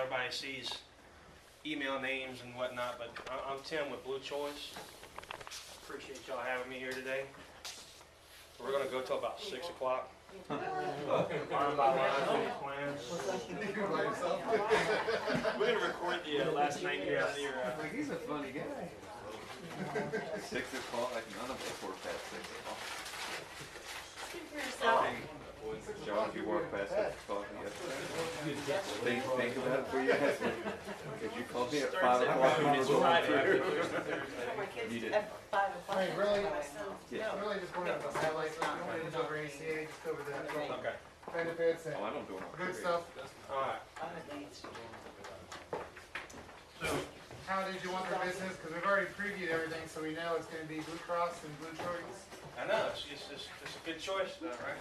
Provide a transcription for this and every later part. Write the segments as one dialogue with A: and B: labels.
A: everybody sees email names and whatnot, but I'm Tim with Blue Choice. Appreciate y'all having me here today. We're gonna go till about 6 o'clock. Line by line for these plans. We're gonna record the last 90 years of your.
B: He's a funny guy.
C: 6 o'clock, I can work past 6 o'clock.
D: Speak for yourself.
C: John, if you work past 6 o'clock, think about it before you ask me. Because you called me at 5 o'clock and
A: It's
C: you
A: Friday.
C: You did.
D: At 5 o'clock.
B: Hey, really?
C: Yeah.
B: Really just going to highlight, don't want to over ACA, just over that.
A: Okay.
B: Benefits and
C: Oh, I don't do it.
B: good stuff.
A: All right. So,
B: How did you want their business? Because we've already previewed everything, so we know it's going to be Blue Cross and Blue Choice.
A: I know it's a good choice, though, right?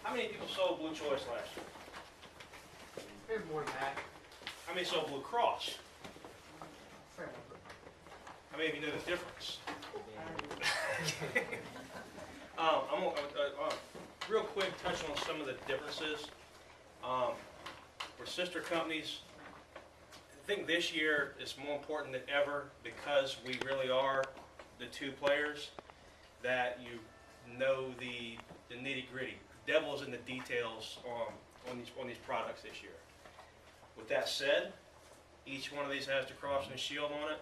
A: How many people sold Blue Choice last year?
B: There's more than that.
A: How many sold Blue Cross?
B: Same.
A: How many of you know the difference? I'm gonna real quick touch on some of the differences. We're sister companies. I think this year is more important than ever because we really are the two players that you know the nitty-gritty. The devil's in the details on these products this year. With that said, each one of these has the cross and shield on it.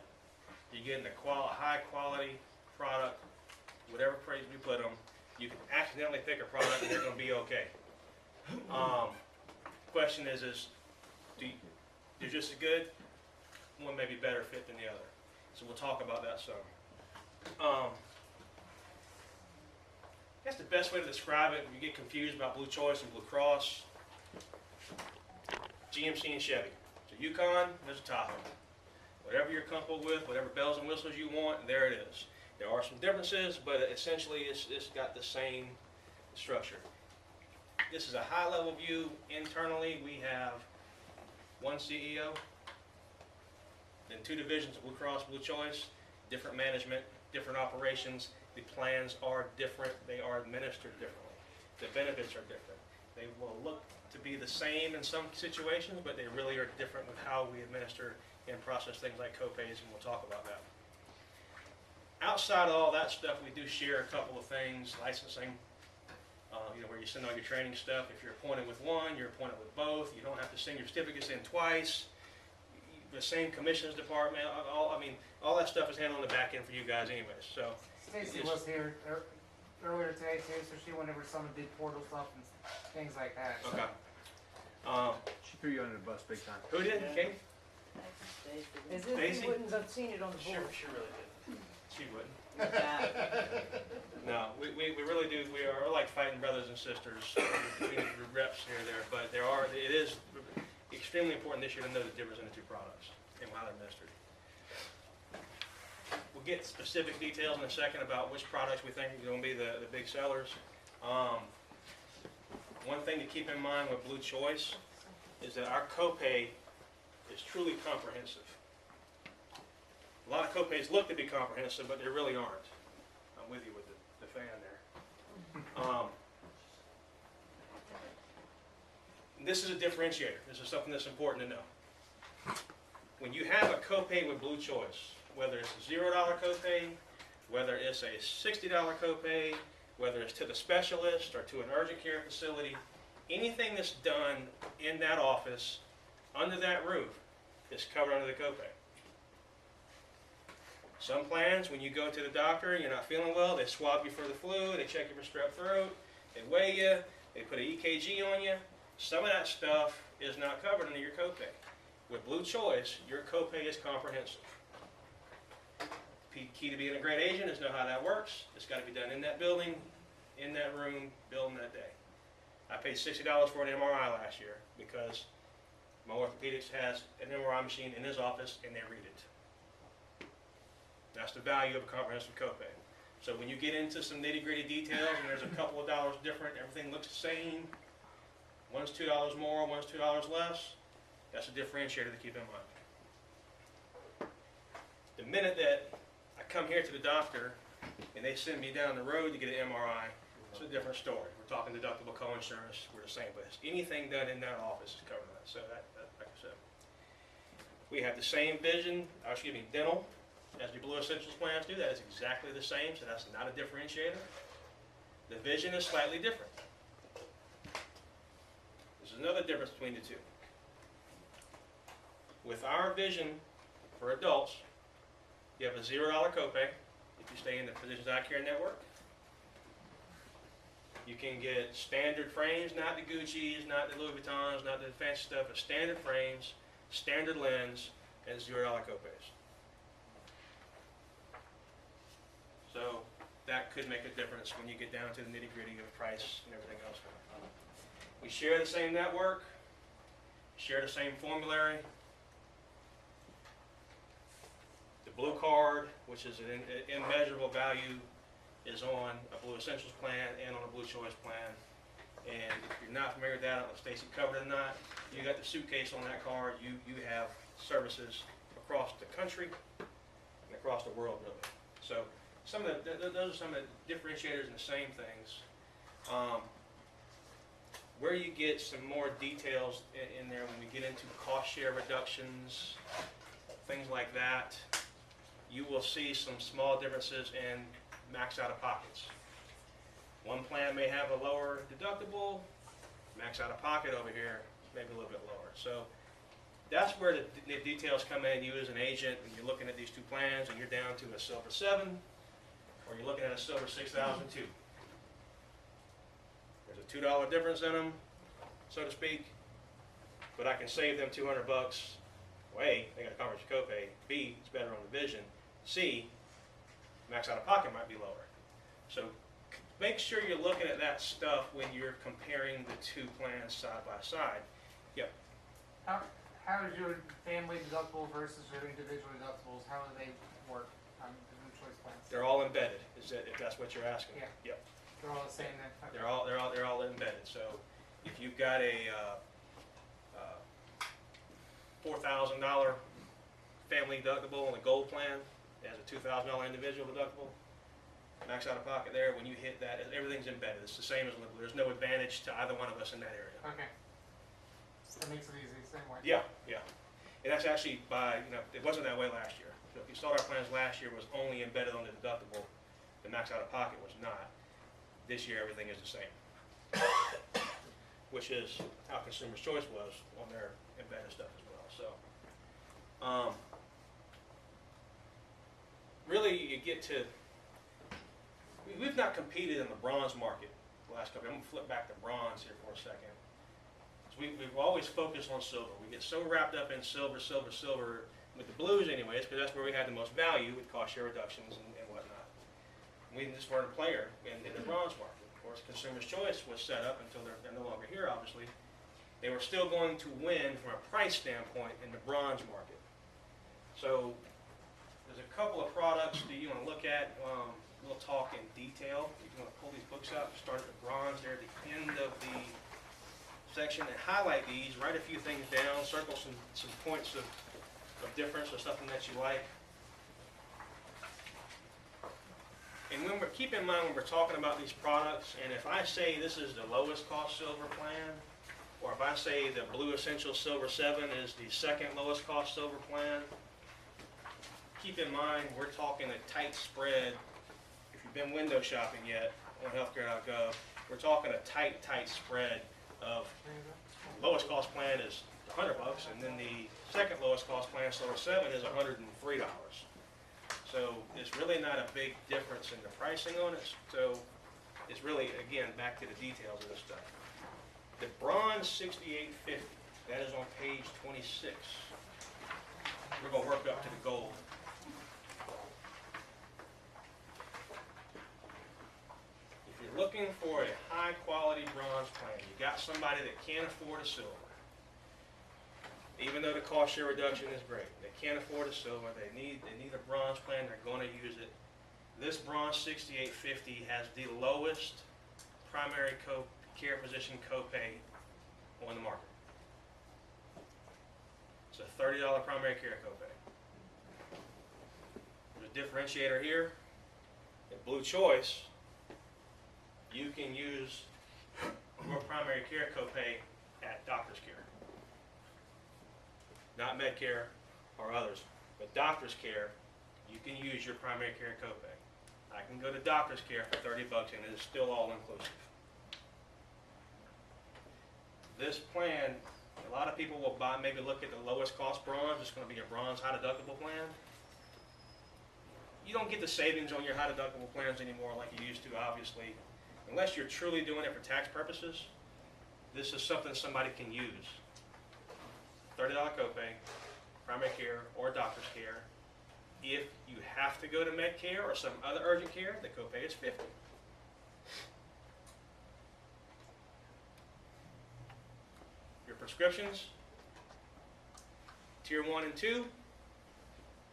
A: You're getting a high quality product, whatever praise we put them. You can accidentally pick a product and they're going to be okay. Question is they're just as good. One may be better fit than the other. So we'll talk about that some. I guess the best way to describe it, if you get confused about Blue Choice and Blue Cross, GMC and Chevy. So Yukon, there's a Tahoe. Whatever you're comfortable with, whatever bells and whistles you want, there it is. There are some differences, but essentially it's got the same structure. This is a high-level view. Internally, we have one CEO, then two divisions of Blue Cross Blue Choice, different management, different operations. The plans are different. They are administered differently. The benefits are different. They will look to be the same in some situations, but they really are different with how we administer and process things like copays, and we'll talk about that. Outside of all that stuff, we do share a couple of things, licensing, where you send all your training stuff. If you're appointed with one, you're appointed with both. You don't have to send your certificates in twice. The same commissions department, all that stuff is handled on the back end for you guys anyways. So
B: Stacy was here earlier today too, so she went over some of the portal stuff and things like that. So.
A: okay.
E: She threw you under the bus big time.
A: Who did? Kate?
D: As if
A: Stacy?
D: you wouldn't have seen it on the board.
A: She really did. She wouldn't.
D: Yeah.
A: No, we really do. We're like fighting brothers and sisters between the reps here and there. But it is extremely important this year to know the difference in the two products and how they're administered. We'll get specific details in a second about which products we think are going to be the big sellers. One thing to keep in mind with Blue Choice is that our copay is truly comprehensive. A lot of copays look to be comprehensive, but they really aren't. I'm with you with the fan there. This is a differentiator. This is something that's important to know. When you have a copay with Blue Choice, whether it's a $0 copay, whether it's a $60 copay, whether it's to the specialist or to an urgent care facility, anything that's done in that office, under that roof, is covered under the copay. Some plans, when you go to the doctor and you're not feeling well, they swab you for the flu, they check you for strep throat, they weigh you, they put an EKG on you. Some of that stuff is not covered under your copay. With Blue Choice, your copay is comprehensive. Key to being a great agent is know how that works. It's got to be done in that building, in that room, building that day. I paid $60 for an MRI last year because my orthopedics has an MRI machine in his office and they read it. That's the value of a comprehensive copay. So when you get into some nitty-gritty details and there's a couple of dollars different, everything looks the same, one's $2 more, one's $2 less, that's a differentiator to keep in mind. The minute that I come here to the doctor and they send me down the road to get an MRI, It's a different story. We're talking deductible co-insurance, we're the same, but anything done in that office is covered by that. So that, like I said, we have the same vision, dental, as the Blue Essentials plans do. That is exactly the same, so that's not a differentiator. The vision is slightly different. There's another difference between the two. With our vision for adults, you have a $0 copay if you stay in the Physicians Eye Care Network. You can get standard frames, not the Gucci's, not the Louis Vuittons, not the fancy stuff, but standard frames, standard lens, and $0 copays. So that could make a difference when you get down to the nitty-gritty of price and everything else. We share the same network, share the same formulary. The Blue Card, which is an immeasurable value, is on a Blue Essentials plan and on a Blue Choice plan. And if you're not familiar with that, I don't know if Stacy covered it or not, you got the suitcase on that card, you have services across the country and across the world, really. So some of those are some of the differentiators and the same things. Where you get some more details in there when we get into cost share reductions, things like that, you will see some small differences in max out-of-pockets. One plan may have a lower deductible, max out-of-pocket over here maybe a little bit lower. So that's where the details come in. You as an agent, when you're looking at these two plans and you're down to a Silver 7, or you're looking at a Silver 6002. There's a $2 difference in them, so to speak, but I can save them $200. Well, A, they got a coverage copay. B, it's better on the vision. C, max out of pocket might be lower. So make sure you're looking at that stuff when you're comparing the two plans side by side. Yep.
B: How is your family deductible versus your individual deductibles? How do they work on the Blue Choice plans?
A: They're all embedded. Is that if that's what you're asking?
B: Yeah.
A: Yep.
B: They're all the same then? Okay.
A: They're all embedded. So if you've got a $4,000 family deductible on a gold plan, it has a $2,000 individual deductible, max out of pocket there. When you hit that, everything's embedded. It's the same as Blue. There's no advantage to either one of us in that area.
B: Okay. That makes it easy, same way.
A: Yeah, yeah. And that's actually by, it wasn't that way last year. So if you saw our plans last year was only embedded on the deductible, the max out of pocket was not. This year everything is the same. Which is how Consumer's Choice was on their embedded stuff as well. So really you get to, we've not competed in the bronze market the last couple. I'm gonna flip back to bronze here for a second. We've always focused on silver. We get so wrapped up in silver with the blues anyways, because that's where we had the most value with cost share reductions and whatnot. We just weren't a player in the bronze market. Of course, Consumer's Choice was set up until they're no longer here, obviously. They were still going to win from a price standpoint in the bronze market. So there's a couple of products that you want to look at. We'll talk in detail. If you want to pull these books out, start at the bronze there at the end of the section and highlight these, write a few things down, circle some points of difference or something that you like. And keep in mind when we're talking about these products, and if I say this is the lowest cost silver plan, or if I say the Blue Essentials Silver 7 is the second lowest cost silver plan, keep in mind we're talking a tight spread. If you've been window shopping yet on healthcare.gov, we're talking a tight spread of lowest cost plan is $100, and then the second lowest cost plan, Silver 7, is $103. So it's really not a big difference in the pricing on it. So it's really, again, back to the details of this stuff. The bronze 6850, that is on page 26. We're going to work up to the gold. Looking for a high quality bronze plan. You got somebody that can't afford a silver. Even though the cost share reduction is great, they can't afford a silver. They need a bronze plan. They're going to use it. This bronze 6850 has the lowest primary care physician copay on the market. It's a $30 primary care copay. There's a differentiator here. In Blue Choice, you can use your primary care copay at Doctor's Care. Not Medcare or others, but Doctor's Care, you can use your primary care copay. I can go to Doctor's Care for $30 and it is still all inclusive. This plan, a lot of people will buy, maybe look at the lowest cost bronze, it's gonna be a bronze high deductible plan. You don't get the savings on your high deductible plans anymore like you used to, obviously. Unless you're truly doing it for tax purposes, this is something somebody can use. $30 copay, primary care or Doctor's Care. If you have to go to Medcare or some other urgent care, the copay is $50. Your prescriptions, tier 1 and 2,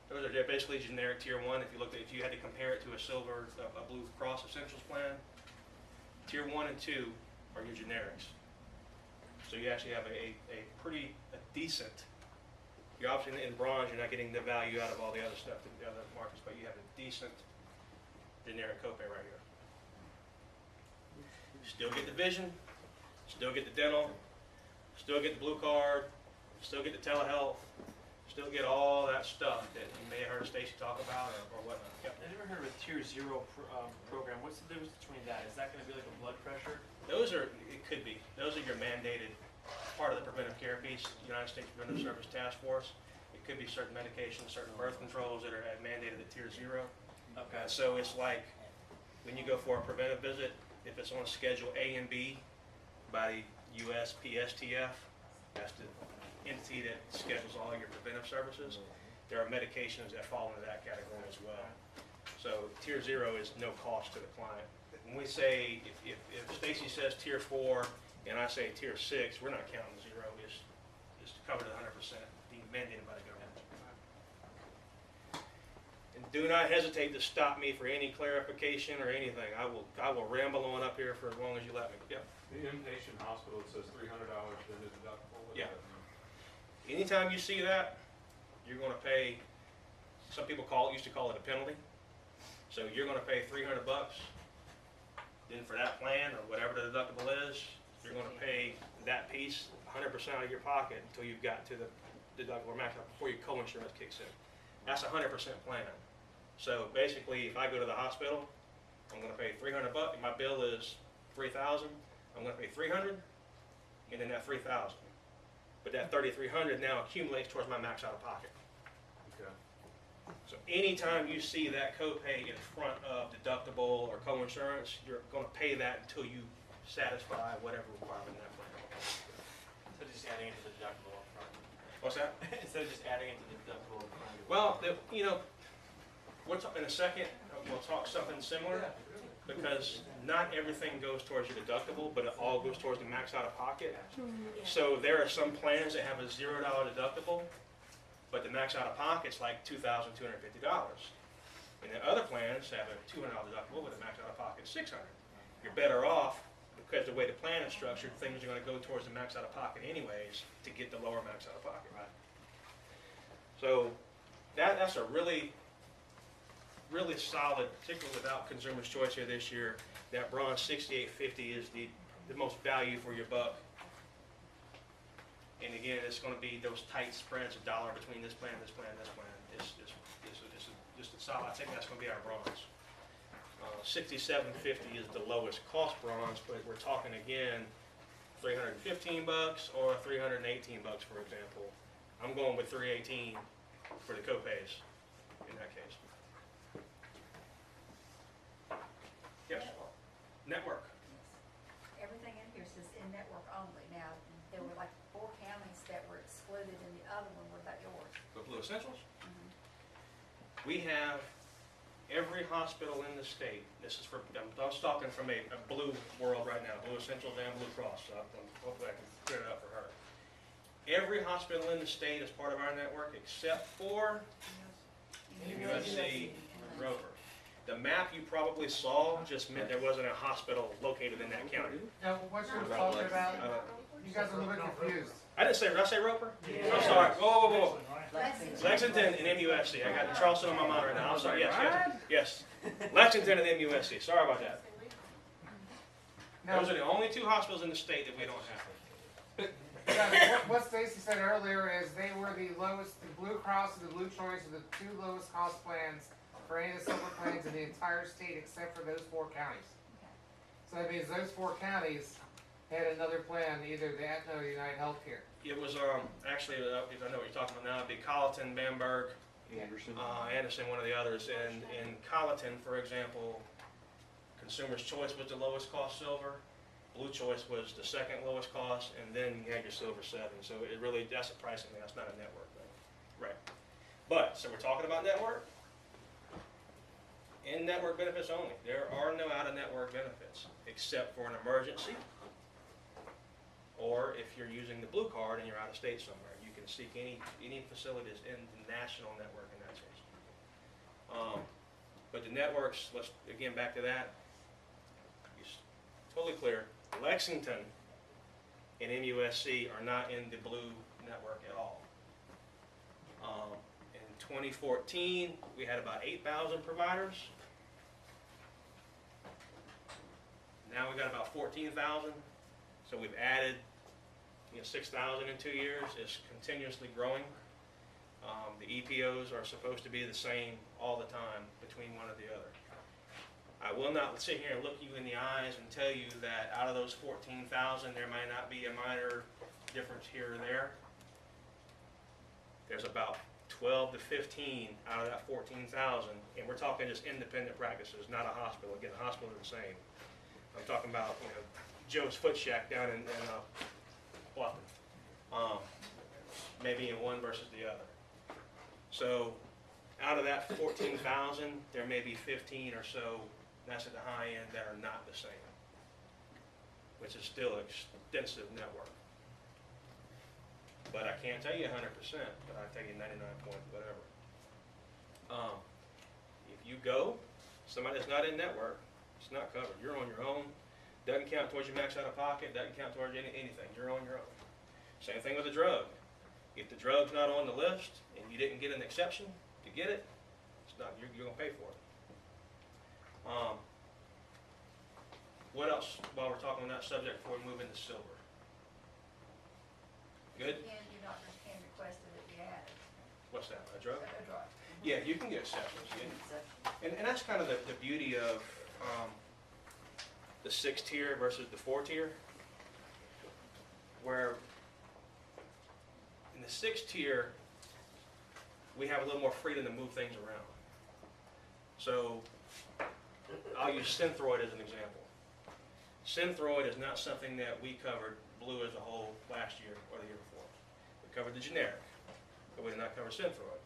A: those are basically generic tier 1. If you had to compare it to a silver, a Blue Cross Essentials plan, tier 1 and 2 are your generics. So you actually have a decent, you're obviously in bronze, you're not getting the value out of all the other stuff, the other markets, but you have a decent generic copay right here. You still get the vision, still get the dental, still get the blue card, still get the telehealth, still get all that stuff that you may have heard Stacy talk about or whatnot. Yep.
F: I never heard of a tier 0 program. What's the difference between that? Is that going to be like a blood pressure?
A: Those are, it could be, those are your mandated part of the preventive care piece, United States Preventive Service Task Force. It could be certain medications, certain birth controls that are mandated at tier 0.
F: Okay.
A: So it's like when you go for a preventive visit, if it's on Schedule A and B by the USPSTF, that's the entity that schedules all your preventive services. There are medications that fall into that category as well. So tier 0 is no cost to the client. When we say, if Stacy says tier 4 and I say tier 6, we're not counting 0. It's covered at 100%, being mandated by the government. And do not hesitate to stop me for any clarification or anything. I will ramble on up here for as long as you let me. Yep.
G: The inpatient hospital, it says $300 then the deductible. What does
A: Yeah.
G: that mean?
A: Anytime you see that, you're going to pay, some people used to call it a penalty. So you're going to pay $300. Then for that plan or whatever the deductible is, you're going to pay that piece 100% out of your pocket until you've got to the deductible max out before your co-insurance kicks in. That's a 100% plan. So basically, if I go to the hospital, I'm going to pay $300. If my bill is $3,000, I'm going to pay $300, and then that $3,000. But that $3,300 now accumulates towards my max out of pocket.
G: Okay.
A: So anytime you see that copay in front of deductible or co-insurance, you're going to pay that until you satisfy whatever requirement in that plan.
F: Instead of just adding it to the deductible up front.
A: What's that?
F: Instead of just adding it to the deductible up front.
A: Well, in a second, we'll talk something similar, because not everything goes towards your deductible, but it all goes towards the max out of pocket. So there are some plans that have a $0 deductible, but the max out of pocket's like $2,250. And then other plans have a $200 deductible with a max out of pocket of $600. You're better off, because the way the plan is structured, things are going to go towards the max out of pocket anyways to get the lower max out of pocket.
F: Right.
A: So that's a really solid, particularly without Consumer's Choice here this year. That bronze 6850 is the most value for your buck. And again, it's going to be those tight spreads, $1 between this plan, this plan, this plan. It's just a solid. I think that's going to be our bronze. 6750 is the lowest cost bronze, but we're talking again $315 or $318, for example. I'm going with $318 for the copays in that case. Yes. Network.
H: Everything in here says in-network only. Now, there were like 4 counties that were excluded and the other one. What about yours?
A: The Blue Essentials. We have every hospital in the state. This is for, I'm talking from a blue world right now, Blue Essentials and Blue Cross. So hopefully I can clear it up for her. Every hospital in the state is part of our network except for USC and Roper. The map you probably saw just meant there wasn't a hospital located in that county.
B: Now, what you're talking about, you guys are a little bit confused.
A: I didn't say, did I say Roper? I'm sorry. Whoa.
H: Lexington.
A: Lexington and MUSC. I got the Charleston on my mind right now. I'm sorry. Yes. Lexington and MUSC. Sorry about that.
B: Now,
A: Those are the only two hospitals in the state that we don't have.
B: yeah, what Stacy said earlier is they were the lowest, the Blue Cross and the Blue Choice are the two lowest cost plans for any of the silver plans in the entire state except for those 4 counties. So that means those 4 counties had another plan, either the Aetna or United Healthcare.
A: It was, actually, if I know what you're talking about now, it'd be Colleton, Bamberg,
C: Anderson.
A: Anderson, one of the others. And in Colleton, for example, Consumer's Choice was the lowest cost silver. Blue Choice was the second lowest cost, and then you had your Silver 7. So it really, that's a pricing thing, that's not a network thing. Right. But, so we're talking about network. In-network benefits only. There are no out-of-network benefits, except for an emergency, or if you're using the blue card and you're out of state somewhere. You can seek any facilities in the national network in that case. But the networks, let's, again, back to that. It's totally clear. Lexington and MUSC are not in the blue network at all. In 2014, we had about 8,000 providers. Now we got about 14,000. So we've added, 6,000 in 2 years. It's continuously growing. The EPOs are supposed to be the same all the time between one or the other. I will not sit here and look you in the eyes and tell you that out of those 14,000, there might not be a minor difference here or there. There's about 12 to 15 out of that 14,000, and we're talking just independent practices, not a hospital. Again, the hospital is the same. I'm talking about, Joe's Foot Shack down in Bluffton. Maybe in one versus the other. So out of that 14,000, there may be 15 or so, that's at the high end, that are not the same, which is still an extensive network. But I can't tell you 100%, but I tell you 99 point whatever. If you go, somebody that's not in network, it's not covered. You're on your own. Doesn't count towards your max out of pocket. Doesn't count towards anything. You're on your own. Same thing with a drug. If the drug's not on the list and you didn't get an exception to get it, it's not. You're gonna pay for it. What else? While we're talking on that subject, before we move into silver. Good.
H: Again, your doctors can request that it be added.
A: What's that? A drug?
H: A drug.
A: Yeah, you can get exceptions. And that's kind of the beauty of the 6 tier versus the 4 tier, where in the 6 tier, we have a little more freedom to move things around. So I'll use Synthroid as an example. Synthroid is not something that we covered blue as a whole last year or the year before. We covered the generic, but we did not cover Synthroid.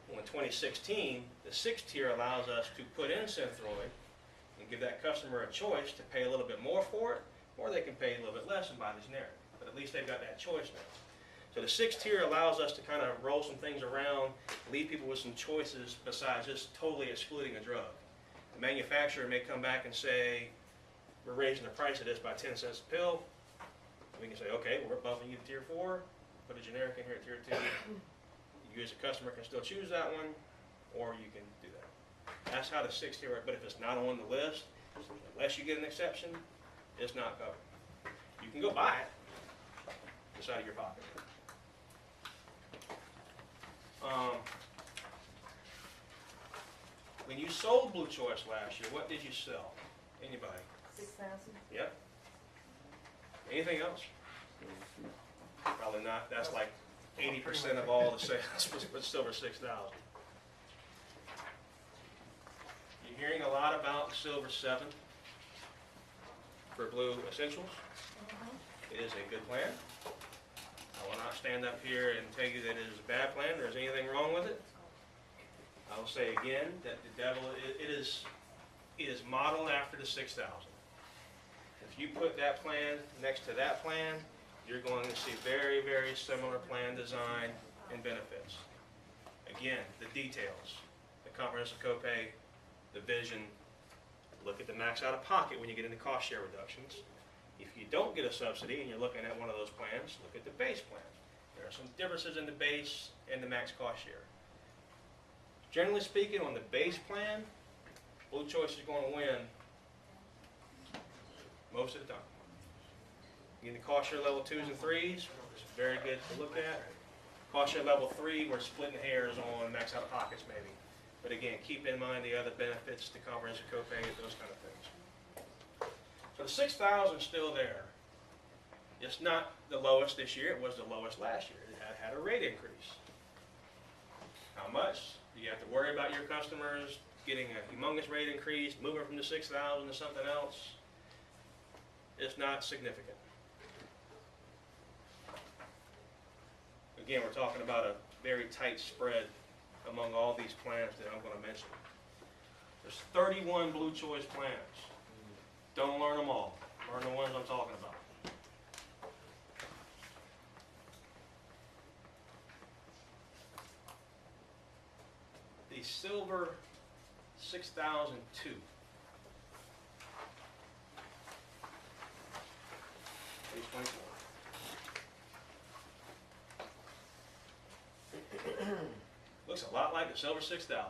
A: Well, in 2016, the 6 tier allows us to put in Synthroid and give that customer a choice to pay a little bit more for it, or they can pay a little bit less and buy the generic. But at least they've got that choice now. So the 6 tier allows us to kind of roll some things around, leave people with some choices besides just totally excluding a drug. The manufacturer may come back and say, we're raising the price of this by 10 cents a pill. We can say, okay, we're bumping you to tier 4, put a generic in here at tier 2. You as a customer can still choose that one, or you can do that. That's how the 6 tier works, but if it's not on the list, unless you get an exception, it's not covered. You can go buy it, it's out of your pocket. When you sold Blue Choice last year, what did you sell? Anybody?
D: 6,000?
A: Yep. Anything else? Probably not. That's like 80% of all the sales was Silver 6,000. You're hearing a lot about Silver 7 for Blue Essentials. It is a good plan. I will not stand up here and tell you that it is a bad plan. There's anything wrong with it. I will say again that the devil, it is modeled after the 6,000. If you put that plan next to that plan, you're going to see very, very similar plan design and benefits. Again, the details, the comprehensive copay, the vision, look at the max out of pocket when you get into cost share reductions. If you don't get a subsidy and you're looking at one of those plans, look at the base plan. There are some differences in the base and the max cost share. Generally speaking, on the base plan, Blue Choice is going to win most of the time. In the cost share level 2s and 3s, it's very good to look at. Cost share level 3, we're splitting hairs on max out of pockets maybe. But again, keep in mind the other benefits, the comprehensive copay, those kind of things. So the 6,000 is still there. It's not the lowest this year, it was the lowest last year. It had a rate increase. How much? You have to worry about your customers getting a humongous rate increase, moving from the 6,000 to something else. It's not significant. Again, we're talking about a very tight spread among all these plans that I'm going to mention. There's 31 Blue Choice plans. Don't learn them all. Learn the ones I'm talking about. The Silver 6002. Page 24. Looks a lot like the Silver 6000.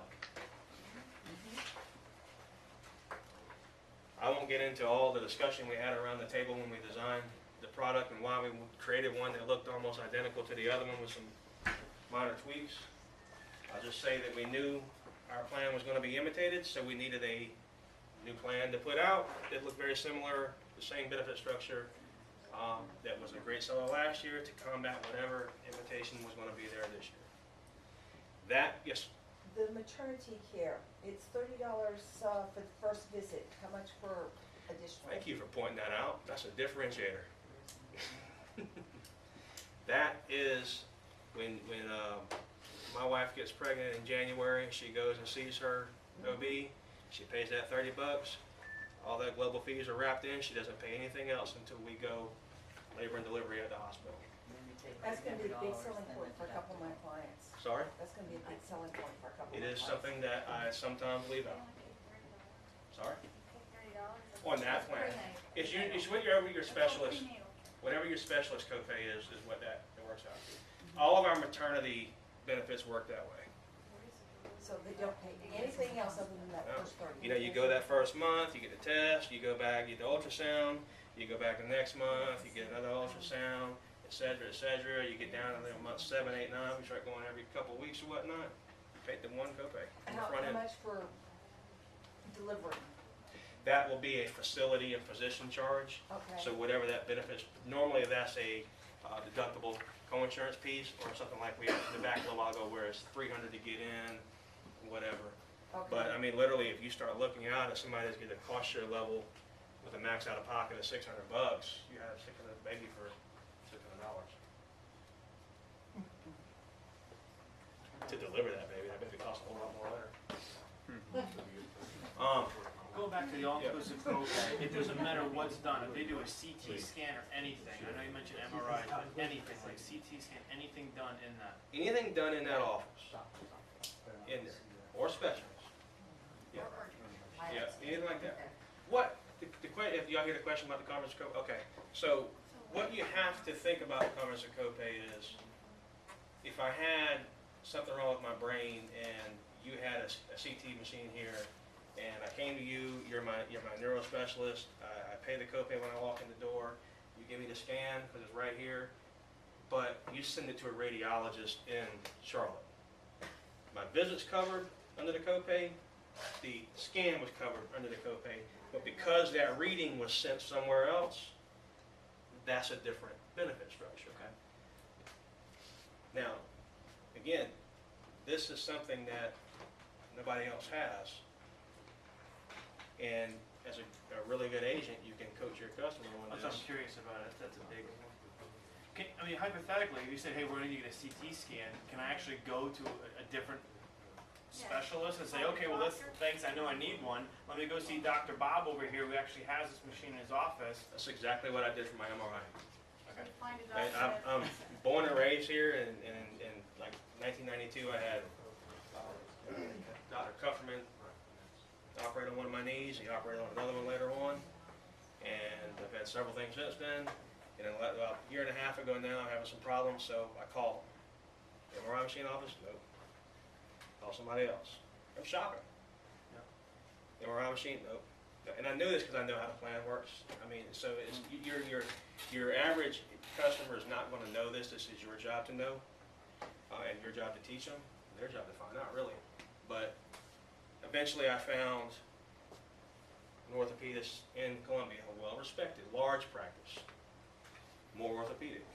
A: I won't get into all the discussion we had around the table when we designed the product and why we created one that looked almost identical to the other one with some minor tweaks. I'll just say that we knew our plan was going to be imitated, so we needed a new plan to put out that looked very similar, the same benefit structure. That was a great seller last year to combat whatever imitation was going to be there this year. That, yes,
I: The maternity care, it's $30 for the first visit. How much for additional?
A: thank you for pointing that out. That's a differentiator. That is when my wife gets pregnant in January, she goes and sees her OB. She pays that $30. All that global fees are wrapped in. She doesn't pay anything else until we go labor and delivery at the hospital.
I: That's gonna be a big selling point for a couple of my clients.
A: Sorry?
I: That's gonna be a big selling point for a couple of
A: It
I: my
A: is
I: clients.
A: something that I sometimes leave out. Sorry?
H: $30.
A: On that plan. It's whatever your specialist, whatever your specialist copay is what it works out to. All of our maternity benefits work that way.
I: So they don't pay anything else other than that
A: No.
I: first 30.
A: You know, you go that first month, you get the test, you go back, you get the ultrasound, you go back the next month, you get another ultrasound, et cetera, et cetera. You get down to month 7, 8, 9, we start going every couple of weeks or whatnot. You pay the one copay on the
I: How
A: front end.
I: much for delivery?
A: That will be a facility and physician charge.
I: Okay.
A: So whatever that benefits, normally that's a deductible co-insurance piece or something like we had in the back a little while ago where it's $300 to get in, whatever.
I: Okay.
A: But I mean, literally, if you start looking out at somebody that's getting a cost share level with a max out of pocket of $600, you have a baby for $600 to deliver that baby. That baby costs a whole lot more later.
F: Going back to the all-inclusive copay, it doesn't matter what's done, if they do a CT scan or anything, I know you mentioned MRI, but anything, like CT scan, anything done in that.
A: Anything done in that office, in there, or specialist. Yeah. Yeah, anything like that. What, if y'all hear the question about the comprehensive copay, okay, so what you have to think about the comprehensive copay is, if I had something wrong with my brain and you had a CT machine here, and I came to you, you're my neuro specialist, I pay the copay when I walk in the door, you give me the scan, because it's right here, but you send it to a radiologist in Charlotte. My visit's covered under the copay, the scan was covered under the copay, but because that reading was sent somewhere else, that's a different benefit structure.
F: Okay.
A: Now, again, this is something that nobody else has. And as a really good agent, you can coach your customer on
F: That's what
A: this.
F: I'm curious about, that's a big. I mean, hypothetically, if you said, hey, we're gonna get a CT scan, can I actually go to a different specialist and say, okay, well, thanks, I know I need one, let me go see Dr. Bob over here, who actually has this machine in his office.
A: That's exactly what I did for my MRI.
F: Okay.
A: And I'm born and raised here, and in like 1992, I had Dr. Kupferman operate on one of my knees. He operated on another one later on, and I've had several things since then. And about a year and a half ago now, I'm having some problems, so I called the MRI machine office. Nope. Call somebody else. I'm shopping. MRI machine. Nope. and I know this because I know how the plan works. I mean, so it's, your average customer is not gonna know this. This is your job to know, and your job to teach them, their job to find out, really. But eventually I found an orthopedist in Columbia, a well-respected, large practice, more orthopedic.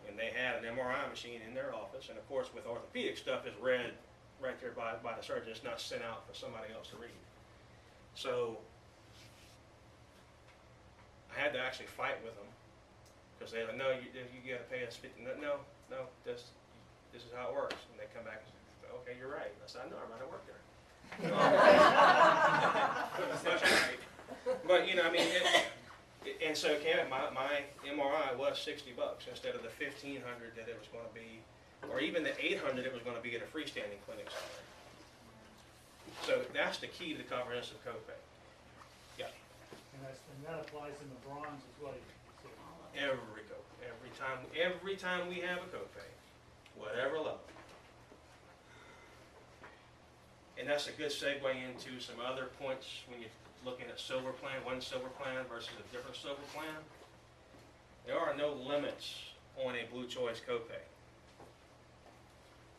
A: And they had an MRI machine in their office, and of course with orthopedic stuff is read right there by the surgeon. It's not sent out for somebody else to read. So I had to actually fight with them, because they're like, no, you gotta pay us 50, no, this is how it works. And they come back and say, okay, you're right. I said, I know, I might have worked there. But you know, I mean, and so my MRI was $60 instead of the $1,500 that it was going to be, or even the $800 it was going to be at a freestanding clinic somewhere. So that's the key to the comprehensive copay. Yeah.
J: And that applies in the bronze as well.
A: Every time we have a copay, whatever level. And that's a good segue into some other points when you're looking at silver plan, one silver plan versus a different silver plan. There are no limits on a Blue Choice copay.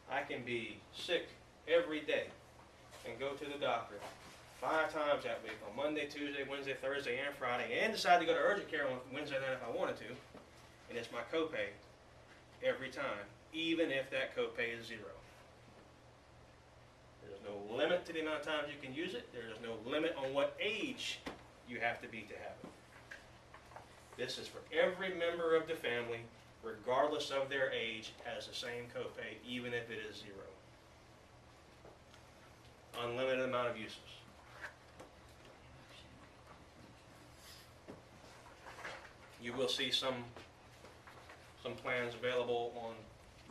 A: I can be sick every day and go to the doctor 5 times that week, on Monday, Tuesday, Wednesday, Thursday, and Friday, and decide to go to urgent care on Wednesday night if I wanted to, and it's my copay every time, even if that copay is 0. There's no limit to the amount of times you can use it. There is no limit on what age you have to be to have it. This is for every member of the family, regardless of their age, has the same copay, even if it is 0. Unlimited amount of uses. You will see some plans available on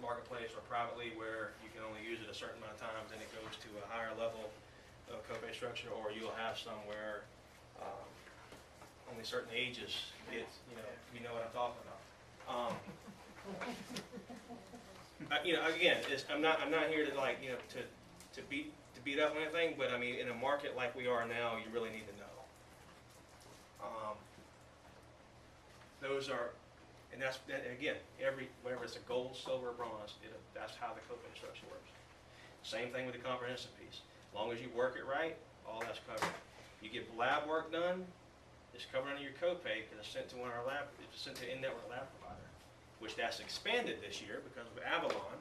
A: Marketplace or privately where you can only use it a certain amount of times and it goes to a higher level of copay structure, or you'll have some where only certain ages get, you know what I'm talking about. Again, I'm not here to to beat up on anything, but I mean, in a market like we are now, you really need to know. Those are, and that's, again, whether it's a gold, silver, or bronze, that's how the copay structure works. Same thing with the comprehensive piece. As long as you work it right, all that's covered. You get lab work done, it's covered under your copay because it's sent to it's sent to in-network lab provider, which that's expanded this year because of Avalon.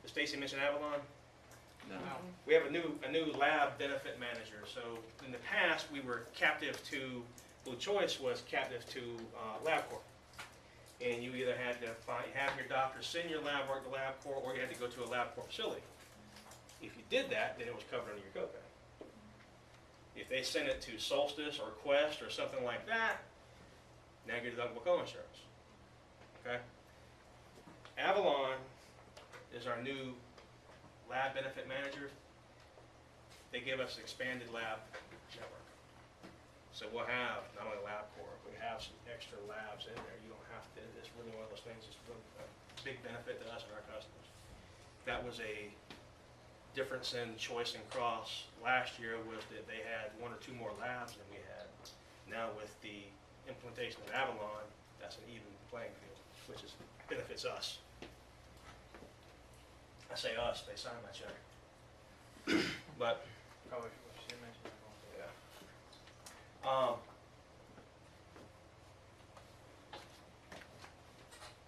A: Did Stacy mention Avalon?
C: No.
A: We have a new lab benefit manager. So in the past, we were captive to, Blue Choice was captive to LabCorp. And you either had to have your doctor send your lab work to LabCorp, or you had to go to a LabCorp facility. If you did that, then it was covered under your copay. If they send it to Solstice or Quest or something like that, now you're deductible co-insurance. Okay? Avalon is our new lab benefit manager. They give us expanded lab network. So we'll have not only LabCorp, we have some extra labs in there. You don't have to, it's really one of those things that's really a big benefit to us and our customers. That was a difference in Choice and Cross last year, was that they had 1 or 2 more labs than we had. Now with the implementation of Avalon, that's an even playing field, which benefits us. I say us, they sign my check. But
F: Probably should mention that.
A: yeah.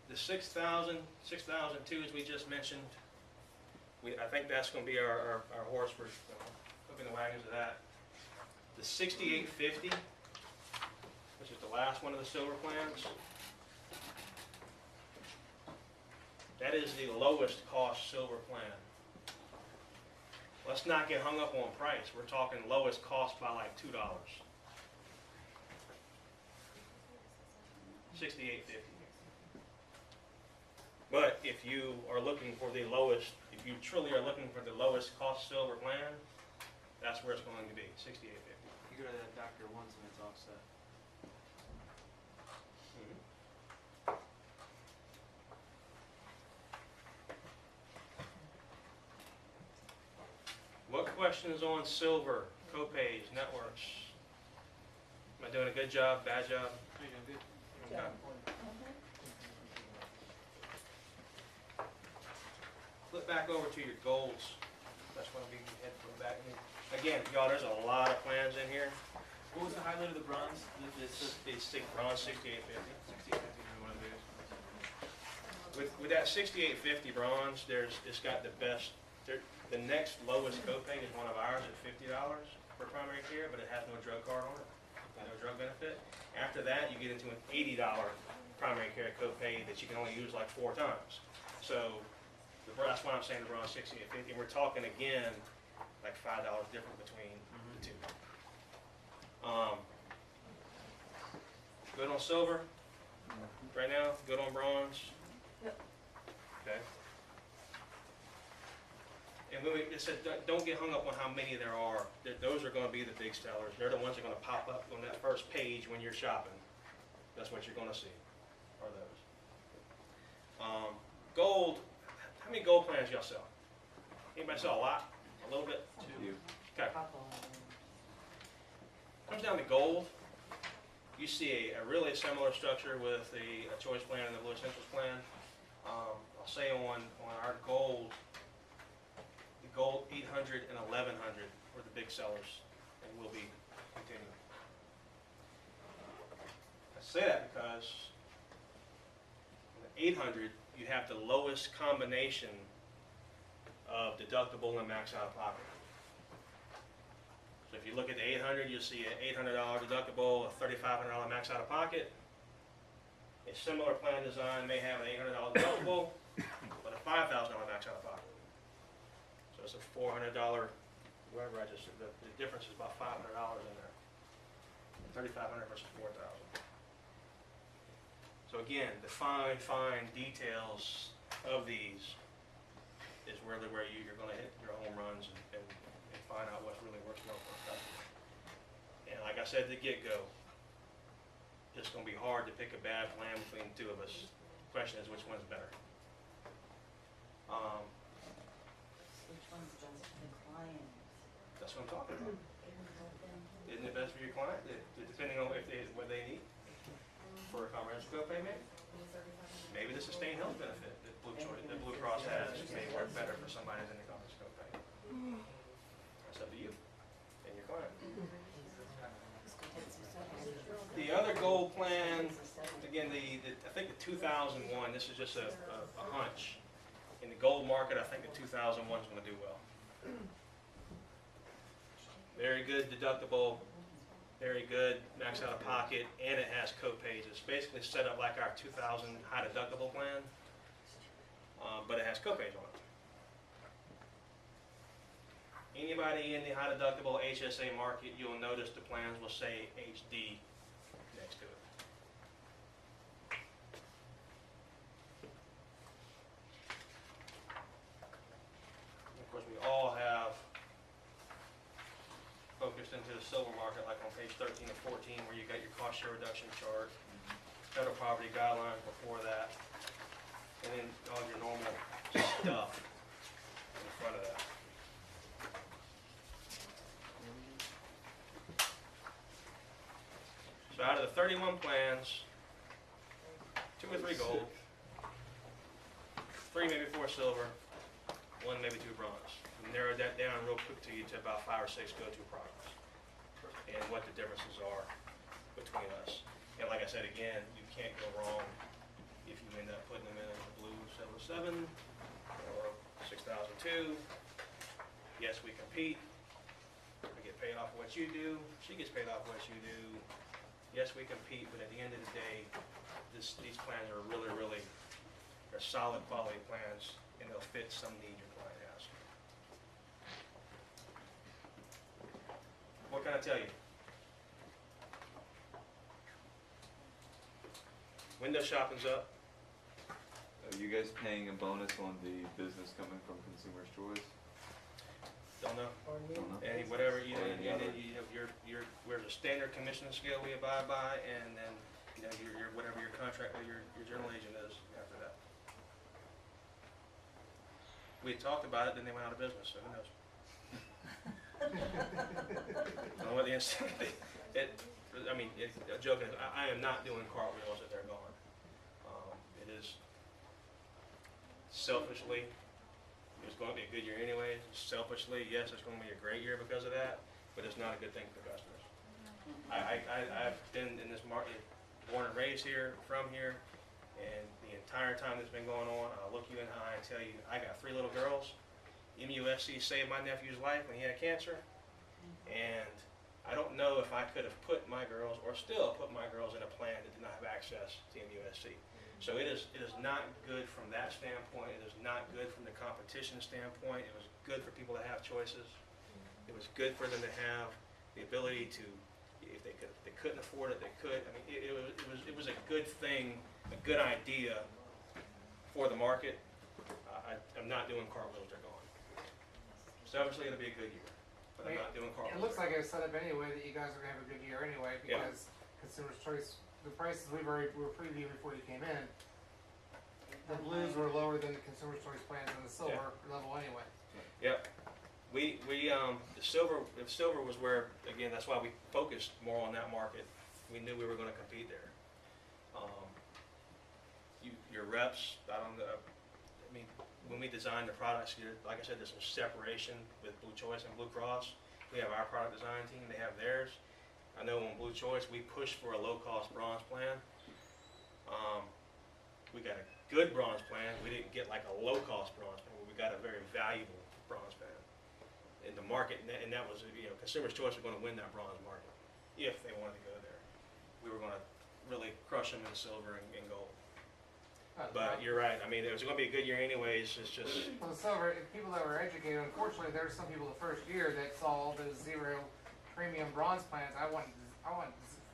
A: The 6,002, as we just mentioned, I think that's going to be our horse for hooking the wagons of that. The 6,850, which is the last one of the silver plans, that is the lowest cost silver plan. Let's not get hung up on price. We're talking lowest cost by like $2. $6,850. But if you are looking for the lowest, if you truly are looking for the lowest cost silver plan, that's where it's going to be, $6,850.
F: You go to that doctor once and it's offset.
A: What questions on silver, copays, networks? I doing a good job, bad job?
F: How you doing? Good?
A: Okay. Flip back over to your goals. That's when we head back in. Again, y'all, there's a lot of plans in here.
F: What was the highlight of the bronze?
A: The bronze 6850.
F: 6850, one of those.
A: With that 6850 bronze, it's got the best. The next lowest copay is one of ours at $50 for primary care, but it has no drug card on it, no drug benefit. After that, you get into an $80 primary care copay that you can only use like 4 times. So that's why I'm saying the bronze 6850. We're talking again like $5 different between the two. Good on silver right now. Good on bronze.
D: Yep.
A: Okay. And when it said, don't get hung up on how many there are. Those are going to be the big sellers. They're the ones that are going to pop up on that first page when you're shopping. That's what you're going to see, are those. Gold, how many gold plans y'all sell? Anybody sell a lot? A little bit?
C: You.
A: Okay. Comes down to gold. You see a really similar structure with a choice plan and the Blue Essentials plan. I'll say on our gold, the gold 800 and 1100 were the big sellers and will be continuing. I say that because in the 800, you have the lowest combination of deductible and max out of pocket. So if you look at the 800, you'll see an $800 deductible, a $3,500 max out of pocket. A similar plan design may have an $800 deductible, but a $5,000 max out of pocket. So it's a $400, whatever I just said, the difference is about $500 in there. $3,500 versus $4,000. So again, the fine details of these is really where you're going to hit your home runs and find out what's really works well for the customer. And like I said at the get-go, it's going to be hard to pick a bad plan between the two of us. The question is which one's better.
D: Which one's best for the client?
A: That's what I'm talking about. Isn't it best for your client, depending on what they need for a comprehensive copay maybe? Maybe the sustained health benefit that Blue Cross has may work better for somebody than the comprehensive copay. That's up to you and your client. The other gold plan, again, I think the 2001, this is just a hunch. In the gold market, I think the 2001 is going to do well. Very good deductible, very good max out of pocket, and it has co-pays. It's basically set up like our 2000 high deductible plan, but it has co-pays on it. Anybody in the high deductible HSA market, you'll notice the plans will say HD next to it. Of course, we all have focused into the silver market, like on page 13 and 14, where you got your cost share reduction chart, federal poverty guidelines before that, and then all your normal stuff in front of that. So out of the 31 plans, 2 or 3 gold, 3 maybe 4 silver, 1 maybe 2 bronze. We narrowed that down real quick to you to about 5 or 6 go-to products and what the differences are between us. And like I said again, you can't go wrong if you end up putting them in the Blue 707 or 6002. Yes, we compete. I get paid off what you do. She gets paid off what you do. Yes, we compete, but at the end of the day, these plans are really, they're solid quality plans, and they'll fit some need your client has. What can I tell you? Window shopping's up.
C: Are you guys paying a bonus on the business coming from Consumer's Choice?
A: Don't know.
C: Don't know.
A: And whatever, you know,
C: Or any other?
A: there's a standard commission scale we abide by, and then, you know, your whatever your contract with your general agent is after that. We had talked about it, then they went out of business, so who knows? I don't know what the I mean, joking, I am not doing cartwheels if they're gone. It is selfishly, it's going to be a good year anyways. Selfishly, yes, it's going to be a great year because of that, but it's not a good thing for customers. I've been in this market, born and raised here, from here, and the entire time that's been going on, I'll look you in the eye and tell you, I got 3 little girls. MUSC saved my nephew's life when he had cancer, and I don't know if I could have put my girls, or still put my girls in a plan that did not have access to MUSC. So it is not good from that standpoint. It is not good from the competition standpoint. It was good for people to have choices. It was good for them to have the ability to, if they couldn't afford it, they could. I mean, it was a good thing, a good idea for the market. I'm not doing cartwheels, they're gone. Selfishly, it'll be a good year, but I'm not doing cartwheels.
B: It looks like it was set up anyway that you guys are gonna have a good year anyway,
A: Yeah.
B: because Consumer's Choice, the prices we were previewing before you came in, the blues were lower than the Consumer's Choice plans and the silver level anyway.
A: Yep. The silver was where, again, that's why we focused more on that market. We knew we were gonna compete there. Your reps, I don't know, I mean, when we designed the products, like I said, there's some separation with Blue Choice and Blue Cross. We have our product design team, they have theirs. I know on Blue Choice, we pushed for a low-cost bronze plan. We got a good bronze plan. We didn't get like a low-cost bronze plan, but we got a very valuable bronze plan in the market, and that was, Consumer's Choice were going to win that bronze market if they wanted to go there. We were going to really crush them in silver and gold. But you're right. I mean, it was going to be a good year anyways. It's just
B: Well, the silver, people that were educated, unfortunately, there's some people the first year that saw those 0 premium bronze plans. I want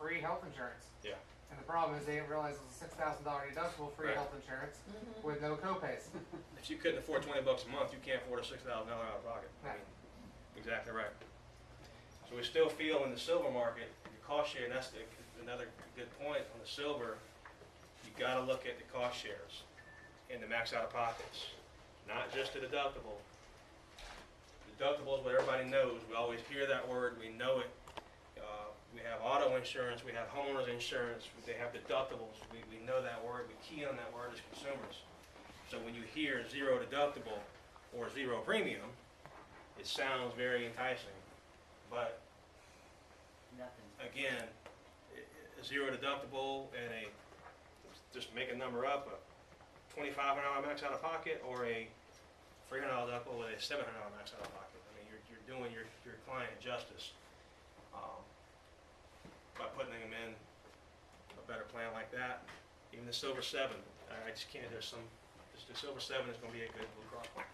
B: free health insurance.
A: Yeah.
B: And the problem is they didn't realize it was a $6,000 deductible free
A: Right.
B: health insurance with no copays.
A: if you couldn't afford $20 a month, you can't afford a $6,000 out of pocket. I mean, exactly right. So we still feel in the silver market, your cost share, and that's another good point on the silver. You got to look at the cost shares and the max out of pockets, not just the deductible. Deductible is what everybody knows. We always hear that word. We know it. We have auto insurance. We have homeowners insurance. They have deductibles. We know that word. We key on that word as consumers. So when you hear 0 deductible or 0 premium, it sounds very enticing. But again, a 0 deductible and just make a number up, a $2,500 max out of pocket, or a $300 deductible with a $700 max out of pocket. I mean, you're doing your client justice by putting them in a better plan like that. Even the Silver 7, I just can't. The Silver 7 is going to be a good Blue Cross plan.